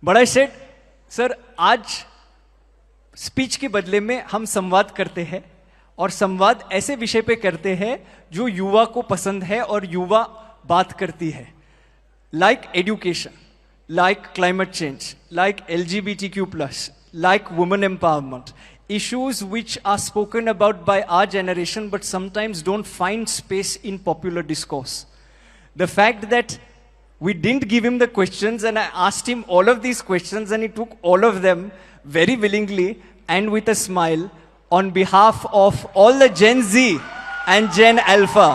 But I said, sir आज speech के बदले में हम संवाद करते हैं, और संवाद ऐसे विषय पे करते हैं जो युवा को पसंद है और युवा बात करती है. Like education, like climate change, like LGBTQ+, like women empowerment, issues which are spoken about by our generation but sometimes don't find space in popular discourse. The fact that we didn't give him the questions and I asked him all of these questions and he took all of them very willingly and with a smile on behalf of all the Gen Z and Gen Alpha.